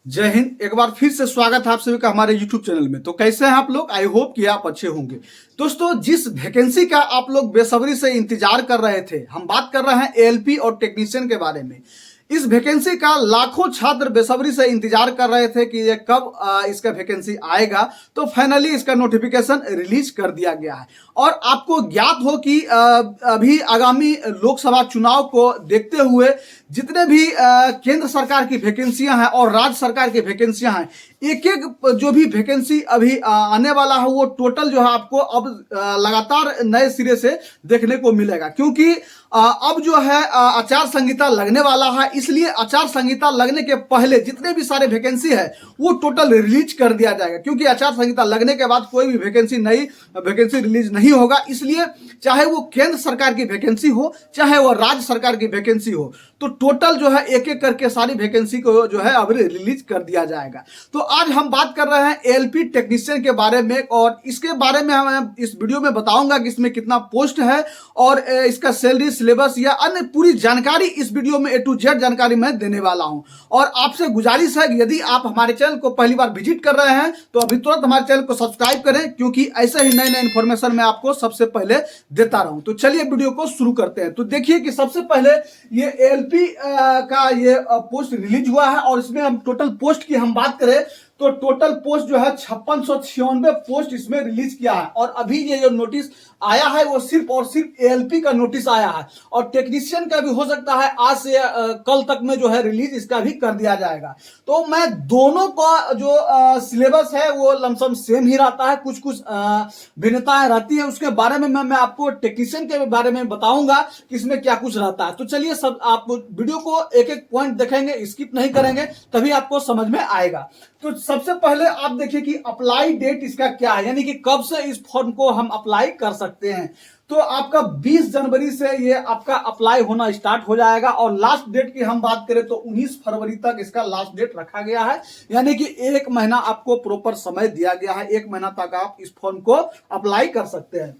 जय हिंद। एक बार फिर से स्वागत है आप सभी का हमारे YouTube चैनल में। तो कैसे हैं आप लोग? आई होप कि आप अच्छे होंगे। दोस्तों, जिस वैकेंसी का आप लोग बेसब्री से इंतजार कर रहे थे, हम बात कर रहे हैं एएलपी और टेक्नीशियन के बारे में। इस वैकेंसी का लाखों छात्र बेसब्री से इंतजार कर रहे थे कि ये कब इसका वैकेंसी आएगा। तो फाइनली इसका नोटिफिकेशन रिलीज कर दिया गया है। और आपको ज्ञात हो कि अभी आगामी लोकसभा चुनाव को देखते हुए जितने भी केंद्र सरकार की वैकेंसियां हैं और राज्य सरकार की वैकेंसियां हैं, एक एक जो भी वैकेंसी अभी आने वाला है वो टोटल जो है आपको अब लगातार नए सिरे से देखने को मिलेगा। क्योंकि अब जो है आचार संहिता लगने वाला है, इसलिए आचार संहिता लगने के पहले जितने भी सारे वैकेंसी है वो टोटल रिलीज कर दिया जाएगा। क्योंकि आचार संहिता लगने के बाद कोई भी वैकेंसी नई वैकेंसी रिलीज नहीं होगा, इसलिए चाहे वो केंद्र सरकार की वैकेंसी हो चाहे वो राज्य सरकार की वैकेंसी हो, तो टोटल जो है एक एक करके सारी वैकेंसी को जो है अब रिलीज कर दिया जाएगा। तो आज हम बात कर रहे हैं एएलपी टेक्नीशियन के बारे में, और इसके बारे में हम इस वीडियो में बताऊंगा कि इसमें कितना पोस्ट है और इसका सैलरी, सिलेबस या अन्य पूरी जानकारी इस वीडियो में A to Z जानकारी मैं देने वाला हूं। और आपसे गुजारिश है कि यदि आप हमारे चैनल को पहली बार विजिट कर रहे हैं तो अभी तुरंत हमारे चैनल को सब्सक्राइब करें, क्योंकि ऐसे ही नए नए इन्फॉर्मेशन मैं आपको सबसे पहले देता रहूं। तो चलिए वीडियो को शुरू करते हैं। तो देखिए कि सबसे पहले ये एएलपी का ये पोस्ट रिलीज हुआ है, और इसमें हम टोटल पोस्ट की हम बात करें तो टोटल पोस्ट जो है 5696 पोस्ट इसमें रिलीज किया है। और अभी ये जो नोटिस आया है वो सिर्फ और सिर्फ एएलपी का नोटिस आया है, और टेक्नीशियन का भी हो सकता है आज से कल तक में जो है रिलीज इसका भी कर दिया जाएगा। तो मैं दोनों का जो सिलेबस है वो लमसम सेम ही रहता है, कुछ कुछ भिन्नताएं रहती है। उसके बारे में मैं आपको टेक्नीशियन के बारे में बताऊंगा कि इसमें क्या कुछ रहता है। तो चलिए सब आप वीडियो को एक एक पॉइंट देखेंगे, स्किप नहीं करेंगे, तभी आपको समझ में आएगा। तो सबसे पहले आप देखिए कि अप्लाई डेट इसका क्या है, यानी कि कब से इस फॉर्म को हम अप्लाई कर सकते हैं। तो आपका 20 जनवरी से ये आपका अप्लाई होना स्टार्ट हो जाएगा, और लास्ट डेट की हम बात करें तो 19 फरवरी तक इसका लास्ट डेट रखा गया है। यानी कि एक महीना आपको प्रॉपर समय दिया गया है, एक महीना तक आप इस फॉर्म को अप्लाई कर सकते हैं।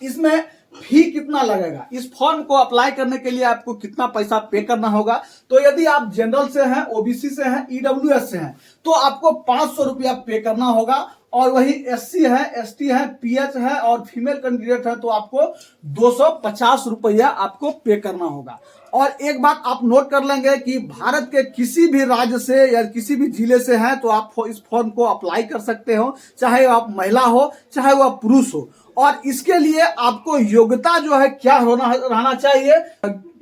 इसमें फी कितना लगेगा, इस फॉर्म को अप्लाई करने के लिए आपको कितना पैसा पे करना होगा। तो यदि आप जनरल से हैं, ओबीसी से हैं, ईडब्ल्यूएस से हैं, तो आपको 500 रुपया पे करना होगा। और वही एससी है, एसटी है, पीएच है और फीमेल कैंडिडेट है तो आपको 250 रुपया आपको पे करना होगा। और एक बात आप नोट कर लेंगे कि भारत के किसी भी राज्य से या किसी भी जिले से हैं तो आप इस फॉर्म को अप्लाई कर सकते हो, चाहे आप महिला हो चाहे वह पुरुष हो। और इसके लिए आपको योग्यता जो है क्या रहना चाहिए,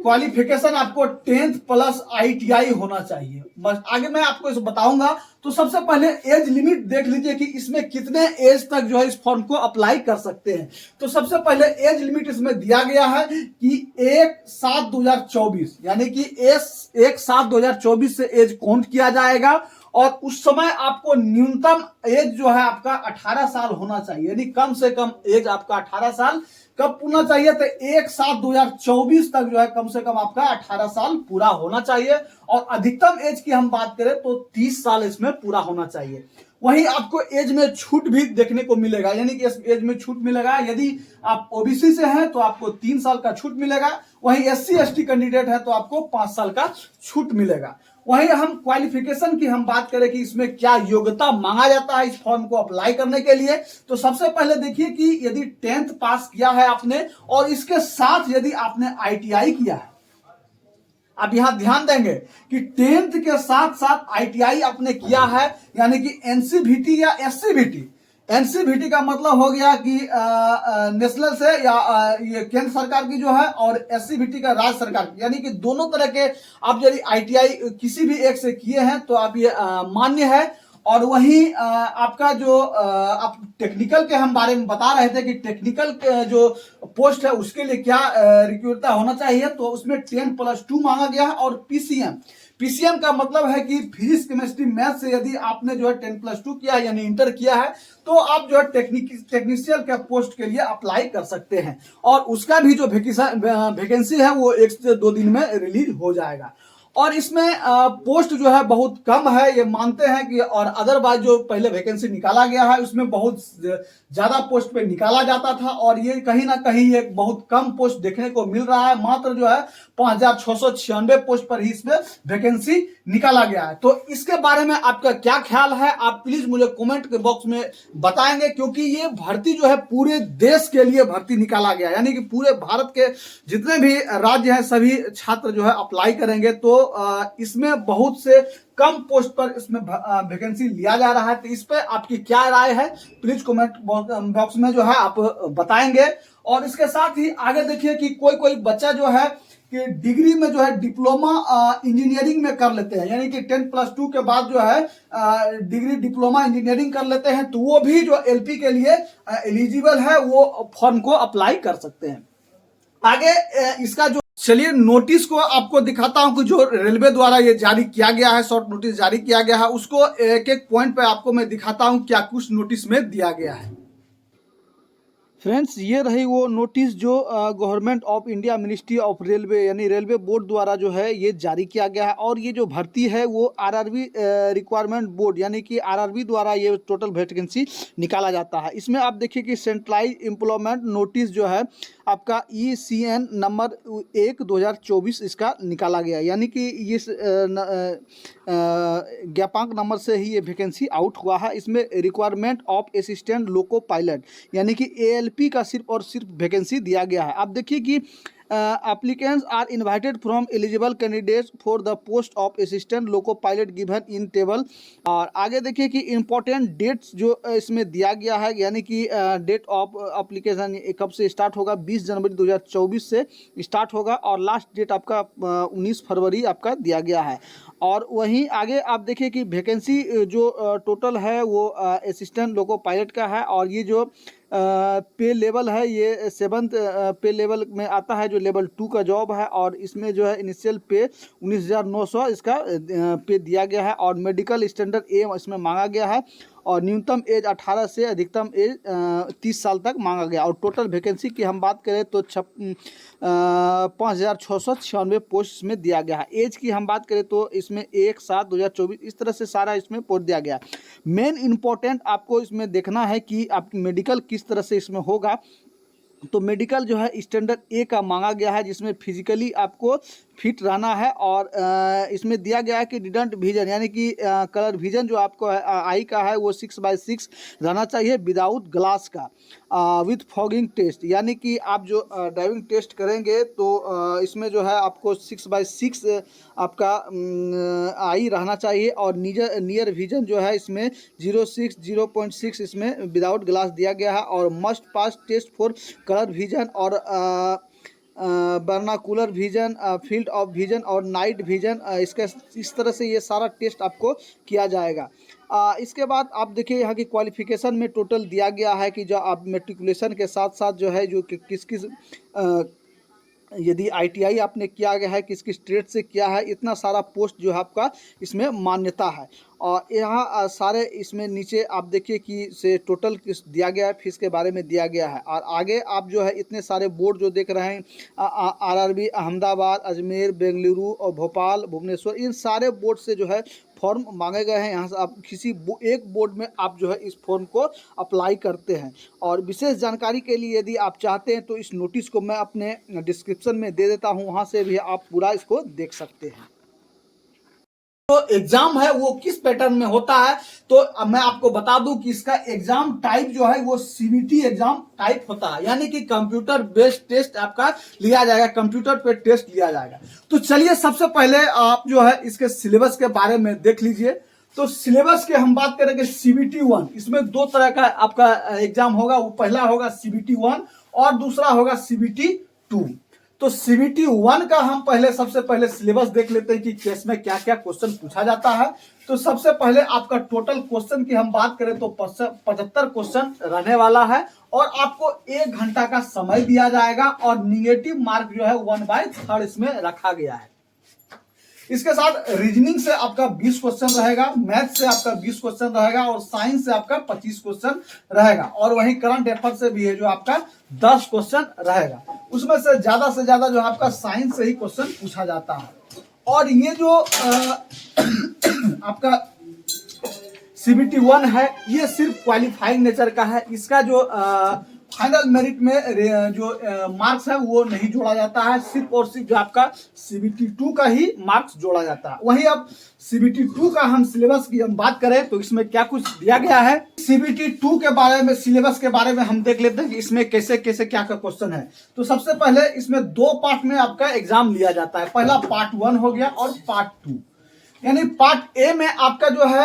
क्वालिफिकेशन आपको 10th प्लस ITI होना चाहिए। बस आगे मैं आपको इसे बताऊंगा। तो सबसे पहले एज लिमिट देख लीजिए कि इसमें कितने एज तक जो है इस फॉर्म को अप्लाई कर सकते हैं। तो सबसे पहले एज लिमिट इसमें दिया गया है कि 1/7/2024, यानी कि 1/7/2024 से एज काउंट किया जाएगा। और उस समय आपको न्यूनतम एज जो है आपका 18 साल होना चाहिए, यानी कम से कम एज आपका 18 साल कब पूरा चाहिए, तो 1/7/2024 तक जो है कम से कम आपका 18 साल पूरा होना चाहिए। और अधिकतम एज की हम बात करें तो 30 साल इसमें पूरा होना चाहिए। वहीं आपको एज में छूट भी देखने को मिलेगा, यानी कि इस एज में छूट मिलेगा। यदि आप ओबीसी से हैं तो आपको 3 साल का छूट मिलेगा, वहीं एससी एसटी कैंडिडेट है तो आपको 5 साल का छूट मिलेगा। वहीं हम क्वालिफिकेशन की हम बात करें कि इसमें क्या योग्यता मांगा जाता है इस फॉर्म को अप्लाई करने के लिए। तो सबसे पहले देखिए कि यदि 10th पास किया है आपने और इसके साथ यदि आपने ITI किया है, आप यहां ध्यान देंगे कि 10th के साथ साथ ITI आपने किया है, यानी कि NCVT या SCVT। एनसीवीटी का मतलब हो गया कि नेशनल से या ये केंद्र सरकार की जो है, और एससीवीटी का राज्य सरकार की, यानी कि दोनों तरह के आप यदि ITI किसी भी एक से किए हैं तो आप ये मान्य है। और वहीं आपका जो आप टेक्निकल के हम बारे में बता रहे थे कि टेक्निकल के जो पोस्ट है उसके लिए क्या रिक्रूटता होना चाहिए, तो उसमें 10+2 मांगा गया है। और पीसीएम का मतलब है कि फिजिक्स, केमिस्ट्री, मैथ से यदि आपने जो है 10+2 किया है यानी इंटर किया है तो आप जो है टेक्नीशियन के पोस्ट के लिए अप्लाई कर सकते हैं। और उसका भी जो वैकेंसी है वो 1 से 2 दिन में रिलीज हो जाएगा। और इसमें पोस्ट जो है बहुत कम है, ये मानते हैं कि, और अदरवाइज जो पहले वैकेंसी निकाला गया है उसमें बहुत ज्यादा पोस्ट पे निकाला जाता था, और ये कहीं ना कहीं ये बहुत कम पोस्ट देखने को मिल रहा है। मात्र जो है 5696 पोस्ट पर ही इसमें वैकेंसी निकाला गया है। तो इसके बारे में आपका क्या ख्याल है, आप प्लीज मुझे कमेंट के बॉक्स में बताएंगे, क्योंकि ये भर्ती जो है पूरे देश के लिए भर्ती निकाला गया, यानी कि पूरे भारत के जितने भी राज्य हैं सभी छात्र जो है अप्लाई करेंगे। तो इसमें बहुत से कम पोस्ट पर इसमें वैकेंसी लिया जा रहा है। तो इस पर आपकी क्या राय है, प्लीज कमेंट बॉक्स में जो है आप बताएंगे। और इसके साथ ही आगे देखिए कि कोई कोई बच्चा जो है कि डिग्री में जो है डिप्लोमा इंजीनियरिंग में कर लेते हैं, यानी कि 10+2 के बाद जो है डिग्री डिप्लोमा इंजीनियरिंग कर लेते हैं, तो वो भी जो एलपी के लिए एलिजिबल है वो फॉर्म को अप्लाई कर सकते हैं। आगे इसका जो, चलिए नोटिस को आपको दिखाता हूं कि जो रेलवे द्वारा ये जारी किया गया है, शॉर्ट नोटिस जारी किया गया है, उसको एक एक पॉइंट पे आपको मैं दिखाता हूं क्या कुछ नोटिस में दिया गया है। फ्रेंड्स, ये रही वो नोटिस जो government of India ministry of railway यानी रेलवे बोर्ड द्वारा जो है ये जारी किया गया है। और ये जो भर्ती है वो आरआरबी रिक्वायरमेंट बोर्ड यानी कि आरआरबी द्वारा ये टोटल वैकेंसी निकाला जाता है। इसमें आप देखिए कि सेंट्रलाइज एम्प्लॉयमेंट नोटिस जो है आपका ECN नंबर 1/2024 इसका निकाला गया, यानी कि ये ज्ञापांक नंबर से ही ये वैकेंसी आउट हुआ है। इसमें requirement of assistant loco pilot यानी कि ALP का सिर्फ और सिर्फ वैकेंसी दिया गया है। आप देखिए कि applicants are invited from eligible candidates for the post of assistant loco pilot given in table। और आगे देखिए कि इम्पोर्टेंट डेट्स जो इसमें दिया गया है, यानी कि डेट ऑफ एप्लीकेशन कब से स्टार्ट होगा, 20 जनवरी 2024 से स्टार्ट होगा और लास्ट डेट आपका 19 फरवरी आपका दिया गया है। और वहीं आगे आप देखिए कि वैकेंसी जो टोटल है वो असिस्टेंट लोको पायलट का है। और ये जो पे लेवल है ये 7th पे लेवल में आता है, जो लेवल 2 का जॉब है। और इसमें जो है इनिशियल पे 19,900 इसका पे दिया गया है। और मेडिकल स्टैंडर्ड ए इसमें मांगा गया है। और न्यूनतम एज 18 से अधिकतम एज 30 साल तक मांगा गया। और टोटल वैकेंसी की हम बात करें तो 5,696 पोस्ट में दिया गया है। एज की हम बात करें तो इसमें 1/7/2024 इस तरह से सारा इसमें पोस्ट दिया गया। मेन इम्पोर्टेंट आपको इसमें देखना है कि आप मेडिकल किस तरह से इसमें होगा। तो मेडिकल जो है स्टैंडर्ड ए का मांगा गया है, जिसमें फिजिकली आपको फिट रहना है। और इसमें दिया गया है कि डिडेंट विजन यानी कि कलर विजन जो आपको आई का है वो 6/6 रहना चाहिए विदाउट ग्लास का, विथ फॉगिंग टेस्ट, यानी कि आप जो ड्राइविंग टेस्ट करेंगे तो इसमें जो है आपको 6/6 आपका आई रहना चाहिए। और नियर विजन जो है इसमें 0.6 इसमें विदाउट ग्लास दिया गया है। और must pass test for colour vision और binocular vision, field of vision और नाइट विजन, इसका इस तरह से ये सारा टेस्ट आपको किया जाएगा। इसके बाद आप देखिए यहाँ की क्वालिफिकेशन में टोटल दिया गया है कि जो आप मेट्रिकुलेशन के साथ साथ जो है जो किस किस यदि ITI आपने किया गया है, किस किस ट्रेड से किया है, इतना सारा पोस्ट जो है आपका इसमें मान्यता है। और यहाँ सारे इसमें नीचे आप देखिए कि से टोटल किस दिया गया है, फीस के बारे में दिया गया है। और आगे आप जो है इतने सारे बोर्ड जो देख रहे हैं, RRB अहमदाबाद, अजमेर, बेंगलुरु और भोपाल, भुवनेश्वर, इन सारे बोर्ड से जो है फॉर्म मांगे गए हैं। यहाँ से आप किसी एक बोर्ड में आप जो है इस फॉर्म को अप्लाई करते हैं। और विशेष जानकारी के लिए यदि आप चाहते हैं तो इस नोटिस को मैं अपने डिस्क्रिप्शन में दे देता हूँ, वहाँ से भी आप पूरा इसको देख सकते हैं। तो एग्जाम है वो किस पैटर्न में होता है, तो अब मैं आपको बता दूं कि इसका एग्जाम टाइप जो है वो CBT एग्जाम टाइप होता है, यानी कि कंप्यूटर बेस्ड टेस्ट आपका लिया जाएगा, कंप्यूटर पे टेस्ट लिया जाएगा। तो चलिए सबसे पहले आप जो है इसके सिलेबस के बारे में देख लीजिए। तो सिलेबस के हम बात करेंगे CBT 1, इसमें 2 तरह का आपका एग्जाम होगा। वो पहला होगा CBT 1 और दूसरा होगा CBT 2। तो CBT 1 का हम सबसे पहले सिलेबस देख लेते हैं कि केस में क्या क्या क्वेश्चन पूछा जाता है। तो सबसे पहले आपका टोटल क्वेश्चन की हम बात करें तो 75 क्वेश्चन रहने वाला है। और आपको 1 घंटा का समय दिया जाएगा। और निगेटिव मार्क जो है 1/3 इसमें रखा गया है। इसके साथ रीजनिंग से आपका 20 क्वेश्चन रहेगा, मैथ से आपका 20 क्वेश्चन रहेगा और साइंस से आपका 25 क्वेश्चन रहेगा। और वहीं करंट अफेयर से भी है जो आपका 10 क्वेश्चन रहेगा। उसमें से ज्यादा जो आपका साइंस से ही क्वेश्चन पूछा जाता है। और ये जो आपका CBT 1 है ये सिर्फ क्वालिफाइंग नेचर का है। इसका जो फाइनल मेरिट में जो मार्क्स है वो नहीं जोड़ा जाता है, सिर्फ और सिर्फ जो आपका CBT 2 का ही मार्क्स जोड़ा जाता है। वहीं अब CBT 2 का हम सिलेबस की हम बात करें तो इसमें क्या कुछ दिया गया है। CBT 2 के बारे में, सिलेबस के बारे में हम देख लेते हैं कि इसमें कैसे कैसे क्या क्या क्वेश्चन है। तो सबसे पहले इसमें 2 पार्ट में आपका एग्जाम लिया जाता है। पहला पार्ट 1 हो गया और पार्ट 2, यानी पार्ट ए में आपका जो है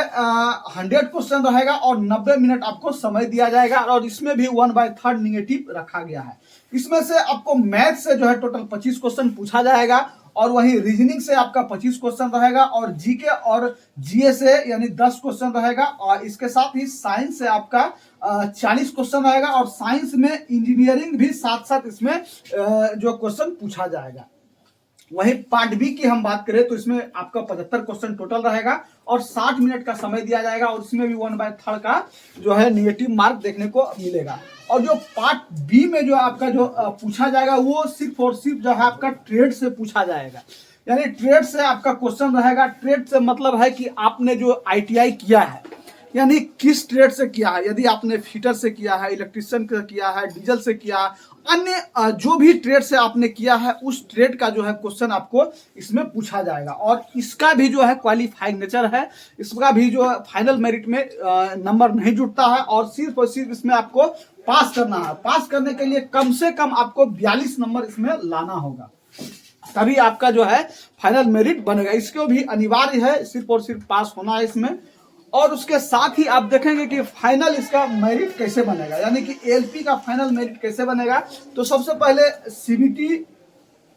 100 क्वेश्चन रहेगा और 90 मिनट आपको समय दिया जाएगा और इसमें भी 1/3 निगेटिव रखा गया है। इसमें से आपको मैथ से जो है टोटल 25 क्वेश्चन पूछा जाएगा और वहीं रीजनिंग से आपका 25 क्वेश्चन रहेगा और जीके और जीए से यानी 10 क्वेश्चन रहेगा और इसके साथ ही साइंस से आपका 40 क्वेश्चन रहेगा और साइंस में इंजीनियरिंग भी साथ साथ इसमें जो क्वेश्चन पूछा जाएगा। वहीं पार्ट बी की हम बात करें तो इसमें आपका 75 क्वेश्चन टोटल रहेगा और 60 मिनट का समय दिया जाएगा और इसमें भी 1/3 का जो है निगेटिव मार्क देखने को मिलेगा। और जो पार्ट बी में जो आपका जो पूछा जाएगा वो सिर्फ और सिर्फ जो है आपका ट्रेड से पूछा जाएगा, यानी ट्रेड से आपका क्वेश्चन रहेगा। ट्रेड से मतलब है कि आपने जो ITI किया है, यानी किस ट्रेड से किया है। यदि आपने फिटर से किया है, इलेक्ट्रिशियन से किया है, डीजल से किया है, अन्य जो भी ट्रेड से आपने किया है उस ट्रेड का जो है क्वेश्चन आपको इसमें पूछा जाएगा और इसका भी जो है क्वालिफाइंग नेचर है। इसका भी जो है फाइनल मेरिट में नंबर नहीं जुटता है और सिर्फ इसमें आपको पास करना है। पास करने के लिए कम से कम आपको 42 नंबर इसमें लाना होगा, तभी आपका जो है फाइनल मेरिट बनेगा। इसको भी अनिवार्य है, सिर्फ और सिर्फ पास होना है इसमें। और उसके साथ ही आप देखेंगे कि फाइनल इसका मेरिट कैसे बनेगा, यानी कि ALP का फाइनल मेरिट कैसे बनेगा। तो सबसे पहले CBT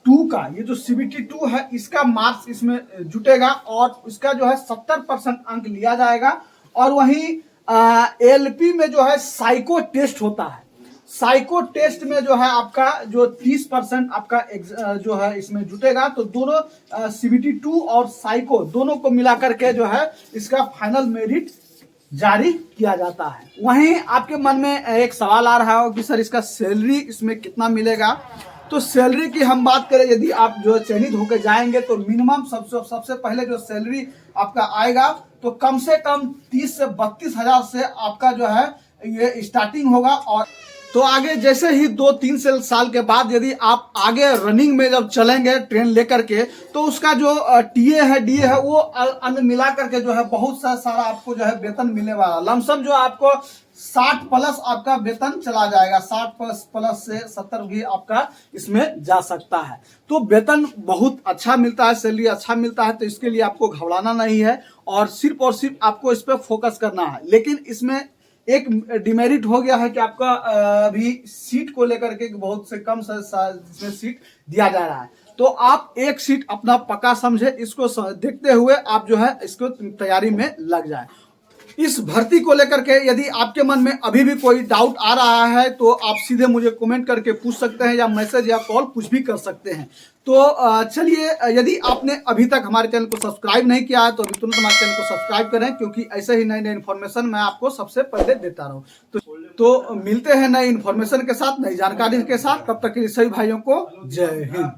2 का, ये जो CBT 2 है इसका मार्क्स इसमें जुटेगा और इसका जो है 70% अंक लिया जाएगा। और वहीं ALP में जो है साइको टेस्ट होता है। साइको टेस्ट में जो है आपका जो 30% आपका जो है इसमें जुटेगा। तो दोनों CBT 2 और साइको दोनों को मिलाकर के जो है इसका फाइनल मेरिट जारी किया जाता है। वहीं आपके मन में एक सवाल आ रहा हो कि सर इसका सैलरी इसमें कितना मिलेगा। तो सैलरी की हम बात करें, यदि आप जो चयनित होकर जाएंगे तो मिनिमम सबसे पहले जो सैलरी आपका आएगा तो कम से कम 30 से 32 हजार से आपका जो है ये स्टार्टिंग होगा। और तो आगे जैसे ही 2-3 साल के बाद यदि आप आगे रनिंग में जब चलेंगे ट्रेन लेकर के तो उसका जो TA है, DA है, वो अन्य मिला करके जो है बहुत सारा आपको जो है वेतन मिलने वाला। लमसम जो आपको 60 प्लस आपका वेतन चला जाएगा, 60 प्लस से 70 भी आपका इसमें जा सकता है। तो वेतन बहुत अच्छा मिलता है, सैलरी अच्छा मिलता है, तो इसके लिए आपको घबराना नहीं है और सिर्फ आपको इस पर फोकस करना है। लेकिन इसमें एक डिमेरिट हो गया है कि आपका अभी सीट को लेकर के बहुत से कम इसमें सीट दिया जा रहा है। तो आप एक सीट अपना पक्का समझे, इसको देखते हुए आप जो है इसको तैयारी में लग जाए। इस भर्ती को लेकर के यदि आपके मन में अभी भी कोई डाउट आ रहा है तो आप सीधे मुझे कमेंट करके पूछ सकते हैं या मैसेज या कॉल कुछ भी कर सकते हैं। तो चलिए, यदि आपने अभी तक हमारे चैनल को सब्सक्राइब नहीं किया है तो अभी तुरंत हमारे चैनल को सब्सक्राइब करें, क्योंकि ऐसे ही नई नई इन्फॉर्मेशन मैं आपको सबसे पहले देता रहूं। तो मिलते हैं नई इन्फॉर्मेशन के साथ, नई जानकारी के साथ। तब तक के लिए सभी भाइयों को जय हिंद।